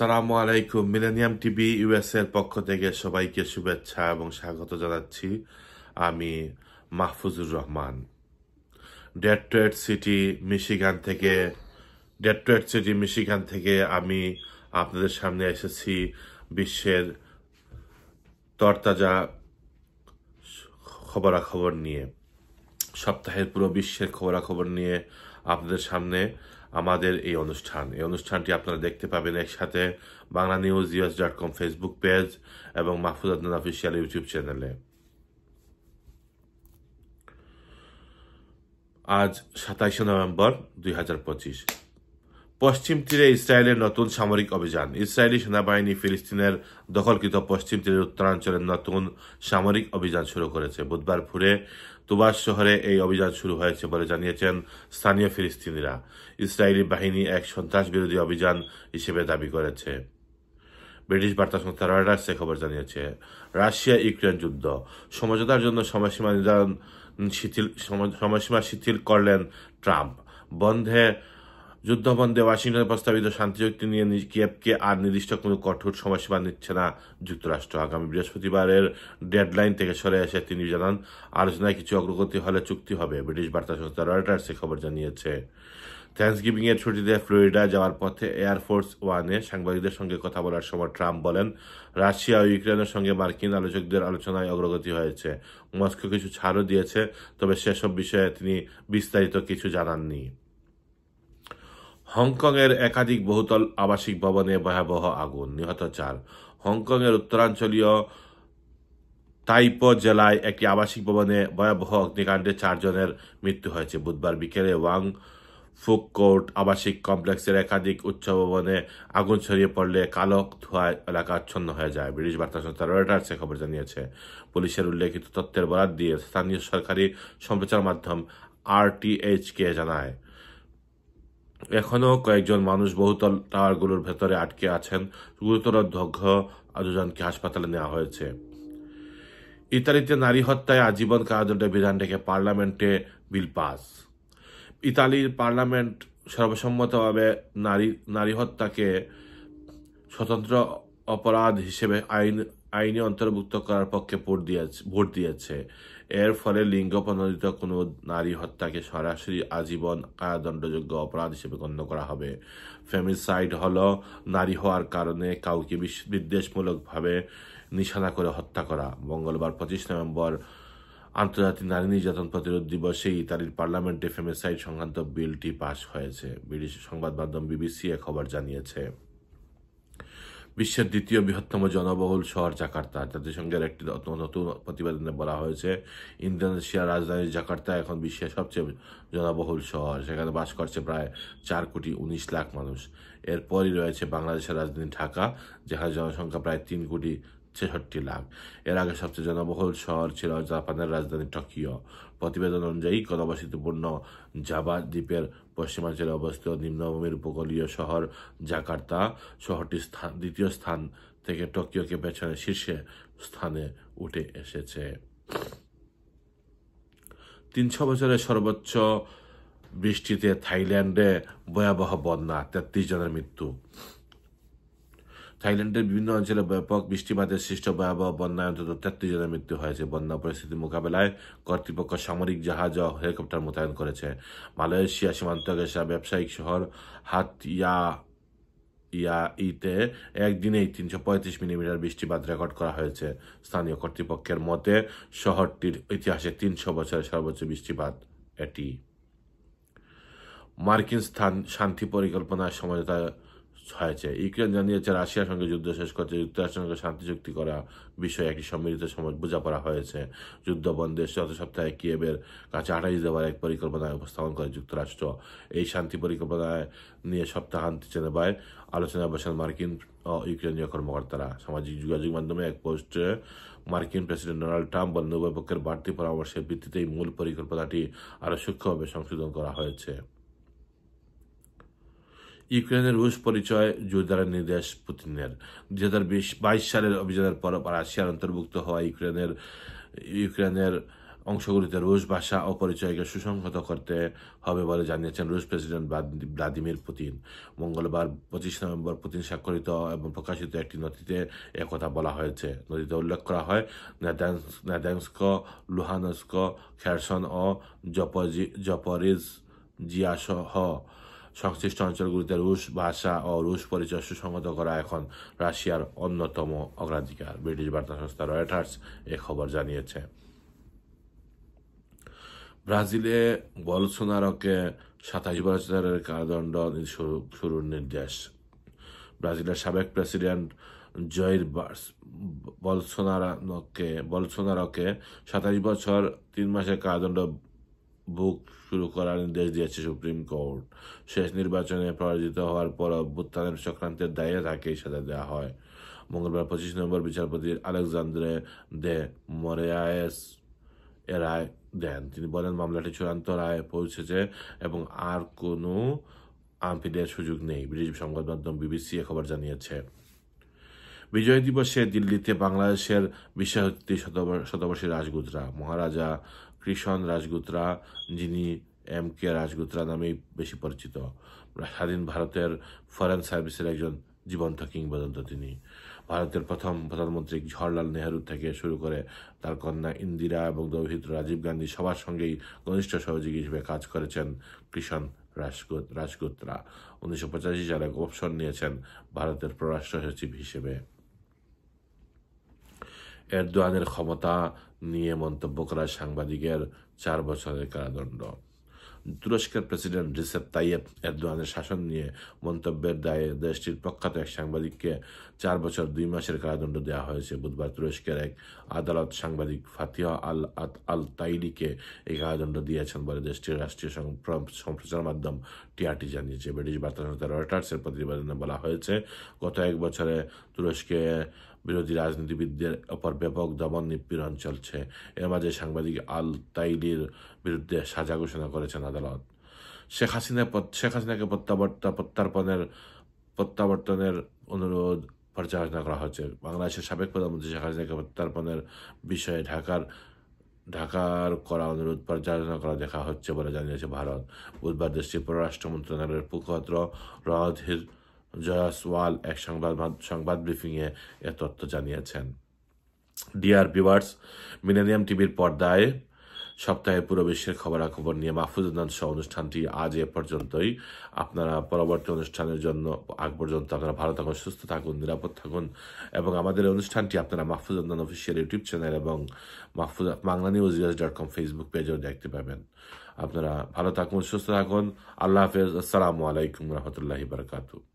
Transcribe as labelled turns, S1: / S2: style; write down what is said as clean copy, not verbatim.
S1: সালামু আলাইকুম। Millennium TV US এর পক্ষ থেকে সবাইকে শুভেচ্ছা এবং স্বাগত জানাচ্ছি। আমি Mahfuzur Rahman. Detroit city Michigan থেকে আমি আপনাদের সামনে এসেছি বিশ্বের তরতাজা খবরাখবর নিয়ে। সপ্তাহের পুরো বিশ্বের খবরাখবর নিয়ে আপনাদের সামনে আমাদের এই অনুষ্ঠানটি আপনারা দেখতে পাবেন একসাথে BanglaNewsUS.com ফেসবুক পেজ এবং মাহফুজ আদনান অফিসিয়াল ইউটিউব চ্যানেলে। আজ 27 নভেম্বর 2025। পশ্চিম তীরে ইসরায়েলের নতুন সামরিক অভিযান। ইসরায়েলি সেনাবাহিনী ফিলিস্তিনের দখলকৃত পশ্চিম তীরের উত্তরাঞ্চলের নতুন সামরিক অভিযান শুরু করেছে। বুধবার ভোরে তুবাস শহরে এই অভিযান শুরু হয়েছে বলে জানিয়েছেন স্থানীয় ফিলিস্তিনিরা। ইসরায়েলি বাহিনী এক সন্ত্রাস বিরোধী অভিযান হিসেবে দাবি করেছে। ব্রিটিশ বার্তা সংস্থা রয়টার্স এ খবর জানিয়েছে। রাশিয়া ইউক্রেন যুদ্ধ সমঝোতার জন্য সময়সীমা শিথিল করলেন ট্রাম্প। যুদ্ধবন্ধে ওয়াশিংটনে প্রস্তাবিত শান্তি চুক্তি নিয়ে কিয়েভকে আর নির্দিষ্ট কোনো কঠোর সময়সীমা নিচ্ছে না যুক্তরাষ্ট্র। আগামী বৃহস্পতিবারের ডেডলাইন থেকে সরে এসে তিনি জানান, আলোচনায় কিছু অগ্রগতি হলে চুক্তি হবে। ব্রিটিশ বার্তা সংস্থা রয়টার্স এ খবর জানিয়েছে। থ্যাঙ্কসগিভিং এর ছুটিতে ফ্লোরিডা যাওয়ার পথে এয়ারফোর্স ওয়ানে সাংবাদিকদের সঙ্গে কথা বলার সময় ট্রাম্প বলেন, রাশিয়া ও ইউক্রেনের সঙ্গে মার্কিন আলোচকদের আলোচনায় অগ্রগতি হয়েছে। মস্কো কিছু ছাড়ও দিয়েছে, তবে সেসব বিষয়ে তিনি বিস্তারিত কিছু জানাননি। হংকংয়ের একাধিক বহুতল আবাসিক ভবনে ভয়াবহ আগুন, নিহত 4। হংকংয়ের উত্তরাঞ্চলীয় তাইপো জেলায় একটি আবাসিক ভবনে ভয়াবহ অগ্নিকাণ্ডে 4 জনের মৃত্যু হয়েছে। বুধবার বিকেলে ওয়াং ফুক কোর্ট আবাসিক কমপ্লেক্সের একাধিক উচ্চ ভবনে আগুন ছড়িয়ে পড়লে কালো ধোঁয়ায় এলাকা আচ্ছন্ন হয়ে যায়। ব্রিটিশ বার্তা সংস্থা রয়টার্স এ খবর জানিয়েছে। পুলিশের উল্লেখিত তথ্যের বরাত দিয়ে স্থানীয় সরকারি সম্প্রচার মাধ্যম RTHK জানায়, এখনও কয়েকজন মানুষ বহুতল টাওয়ারগুলোর ভেতরে আটকে আছেন। গুরুতর দগ্ধ 2 জনকে হাসপাতালে নেওয়া হয়েছে। ইতালিতে নারী হত্যায় আজীবন কারাদণ্ডের বিধান রেখে পার্লামেন্টে বিল পাস। ইতালির পার্লামেন্ট সর্বসম্মতভাবে নারী হত্যাকে স্বতন্ত্র অপরাধ হিসেবে আইনে অন্তর্ভুক্ত করার পক্ষে ভোট দিয়েছে। এর ফলে লিঙ্গ প্রণোদিত কোনো নারী হত্যাকে সরাসরি আজীবন কারাদণ্ডযোগ্য অপরাধ হিসেবে গণ্য করা হবে। ফেমিসাইড হলো নারী হওয়ার কারণে কাউকে বিদ্বেষমূলকভাবে নিশানা করে হত্যা করা। মঙ্গলবার 25 নভেম্বর আন্তর্জাতিক নারী নির্যাতন প্রতিরোধ দিবসে ইতালির পার্লামেন্টে ফেমিসাইড সংক্রান্ত বিলটি পাশ হয়েছে। ব্রিটিশ সংবাদ মাধ্যম BBC এ খবর জানিয়েছে। বিশ্বের দ্বিতীয় বৃহত্তম জনবহুল শহর জাকার্তা। জাতিসংঘের একটি নতুন প্রতিবেদনে বলা হয়েছে, ইন্দোনেশিয়ার রাজধানী জাকার্তা এখন বিশ্বের সবচেয়ে জনবহুল শহর। সেখানে বাস করছে প্রায় 4,19,00,000 মানুষ। এরপরই রয়েছে বাংলাদেশের রাজধানী ঢাকা, যেখানে জনসংখ্যা প্রায় 3,66,00,000। এর আগে সবচেয়ে জনবহুল শহর ছিল জাপানের রাজধানী টোকিও। প্রতিবেদন অনুযায়ী ঘনবসতিপূর্ণ জাভা দ্বীপের পশ্চিমাঞ্চলে অবস্থিত নিম্নভূমির উপকূলীয় শহর জাকার্তা শহরটি দ্বিতীয় স্থান থেকে টোকিওকে পেছনে শীর্ষে স্থানে উঠে এসেছে। 300 বছরের সর্বোচ্চ বৃষ্টিতে থাইল্যান্ডে ভয়াবহ বন্যা, 33 জনের মৃত্যু। থাইল্যান্ডের বিভিন্ন অঞ্চলে ব্যাপক বৃষ্টিপাতের সৃষ্ট ভয়াবহ বন্যায় অন্তত 33 জনের মৃত্যু হয়েছে। বন্যা পরিস্থিতি মোকাবেলায় কর্তৃপক্ষ সামরিক জাহাজ ও হেলিকপ্টার মোতায়েন করেছে। মালয়েশিয়া সীমান্ত ঘেঁষা ব্যবসায়িক শহর হাতিয়াইতে একদিনেই 335 মিলিমিটার বৃষ্টিপাত রেকর্ড করা হয়েছে। স্থানীয় কর্তৃপক্ষের মতে শহরটির ইতিহাসে 300 বছরের সর্বোচ্চ বৃষ্টিপাত এটি। মার্কিন শান্তি পরিকল্পনার সমঝোতা হয়েছে। ইউক্রেন জানিয়েছে, রাশিয়ার সঙ্গে যুদ্ধ শেষ করতে যুক্তরাষ্ট্রের সঙ্গে শান্তি চুক্তি করা বিষয়ে একটি সম্মিলিত বোঝাপড়া হয়েছে। যুদ্ধ বন্ধের গত সপ্তাহে কিয়েভের কাছে 28 দেওয়ার এক পরিকল্পনায় উপস্থাপন করে যুক্তরাষ্ট্র। এই শান্তি পরিকল্পনায় নিয়ে সপ্তাহান্তে জেনেভায় আলোচনায় বসেন মার্কিন ও ইউক্রেনীয় কর্মকর্তারা। সামাজিক যোগাযোগ মাধ্যমে এক পোস্টে মার্কিন প্রেসিডেন্ট ডোনাল্ড ট্রাম্প বলেন, উভয় পক্ষের বাড়তি পরামর্শের ভিত্তিতেই মূল পরিকল্পনাটি আরও সূক্ষ্মভাবে সংশোধন করা হয়েছে। ইউক্রেনের রুশ পরিচয় জোরদারের নির্দেশ পুতিনের। 2022 সালের অভিযানের পর রাশিয়ার অন্তর্ভুক্ত হওয়া ইউক্রেনের অংশগুলিতে রুশ ভাষা ও পরিচয়কে সুসংহত করতে হবে বলে জানিয়েছেন রুশ প্রেসিডেন্ট ভ্লাদিমির পুতিন। মঙ্গলবার 25 নভেম্বর পুতিন স্বাক্ষরিত এবং প্রকাশিত একটি নথিতে একথা বলা হয়েছে। নথিতে উল্লেখ করা হয়, নেদানস্ক, লুহানস্ক, খেরসন ও জপরিজিয়াসহ সংশ্লিষ্ট অঞ্চলগুলিতে রুশ ভাষা ও রুশ পরিচয় সুসংহত করা এখন রাশিয়ার অন্যতম অগ্রাধিকার। ব্রিটিশ বার্তা সংস্থা রয়টার্স এ খবর জানিয়েছে। ব্রাজিলে বলসোনারোকে 27 বছরের কারাদণ্ড শুরুর নির্দেশ। ব্রাজিলের সাবেক প্রেসিডেন্ট জয়ের বলসোনারোকে 27 বছর 3 মাসের কারাদণ্ড ভোগ শুরু করার নির্দেশ দিয়েছে সুপ্রিম কোর্ট। শেষ নির্বাচনে পরাজিত হওয়ার পর অভ্যুত্থানের চক্রান্তের দায়ে তাকে সাজা দেওয়া হয়। মঙ্গলবার 25 নভেম্বর বিচারপতি আলেকজান্দ্রে দে মোরায়েস এ রায় দেন। তিনি বলেন, মামলাটি চূড়ান্ত রায়ে পৌঁছেছে এবং আর কোনো আপিলের সুযোগ নেই। ব্রিটিশ সংবাদ মাধ্যম বিবিসি এ খবর জানিয়েছে। বিজয় দিবসে দিল্লিতে বাংলাদেশের বিশ্বহত্যি শতবর্ষী রাজগুতরা মহারাজা কৃষণ রাজগুতরা, যিনি MK রাজগুতরা নামেই বেশি পরিচিত, স্বাধীন ভারতের ফরেন সার্ভিসের একজন জীবন্ত কিংবদন্তি তিনি। ভারতের প্রথম প্রধানমন্ত্রী জওহরলাল নেহরু থেকে শুরু করে তার কন্যা ইন্দিরা এবং দৌহিত্র রাজীব গান্ধী সবার সঙ্গেই ঘনিষ্ঠ সহযোগী হিসেবে কাজ করেছেন কৃষণ রাজগুতরা। 1985 সালে অবসর নিয়েছেন ভারতের পররাষ্ট্র সচিব হিসেবে। এরদোয়ানের ক্ষমতা নিয়ে মন্তব্য করা সাংবাদিকের 4 বছরের কারাদণ্ড। তুরস্কের প্রেসিডেন্ট রিসেপ তাইয়েপ এরদোয়ানের শাসন নিয়ে মন্তব্যের দায়ে দেশটির প্রখ্যাত এক সাংবাদিককে 4 বছর 2 মাসের কারাদণ্ড দেওয়া হয়েছে। বুধবার তুরস্কের এক আদালত সাংবাদিক ফাতিহ আল তাইলিকে এই কারাদণ্ড দিয়েছেন বলে দেশটির রাষ্ট্রীয় সম্প্রচার মাধ্যম TRT জানিয়েছে। ব্রিটিশ বার্তা সংস্থা রয়টার্সের প্রতিবেদনে বলা হয়েছে, গত 1 বছরে তুরস্কে বিরোধী রাজনীতিবিদদের ওপর ব্যাপক দমন নিপীড়ন চলছে। এর মাঝে সাংবাদিক আল তাইলির বিরুদ্ধে সাজা ঘোষণা করেছেন আদালত। শেখ হাসিনাকে প্রত্যাবর্তনের অনুরোধ পর্যালোচনা করা হচ্ছে। বাংলাদেশের সাবেক প্রধানমন্ত্রী শেখ হাসিনাকে প্রত্যার্পণের বিষয়ে ঢাকার করা অনুরোধ পর্যালোচনা করা দেখা হচ্ছে বলে জানিয়েছে ভারত। বুধবার দেশটির পররাষ্ট্র মন্ত্রণালয়ের মুখপাত্র রণধীর জয়সওয়াল এক সংবাদ ব্রিফিংয়ে এ তথ্য জানিয়েছেন। ডিয়ার ভিউয়ার্স, মিলেনিয়াম টিভির পর্দায় সপ্তাহে পুরো বিশ্বের খবরাখবর নিয়ে মাহফুজ আদনান শো অনুষ্ঠানটি আজ এ পর্যন্তই। আপনারা পরবর্তী অনুষ্ঠানের জন্য আগ পর্যন্ত আপনারা ভালো থাকুন, সুস্থ থাকুন, নিরাপদ থাকুন এবং আমাদের অনুষ্ঠানটি আপনারা Mahfuz Adnan official YouTube channel এবং banglanews.com ফেসবুক পেজেও দেখতে পাবেন। আপনারা ভালো থাকুন, সুস্থ থাকুন। আল্লাহ হাফেজ। আসসালামু আলাইকুম রহমতুল্লাহি বারাকাতুহু।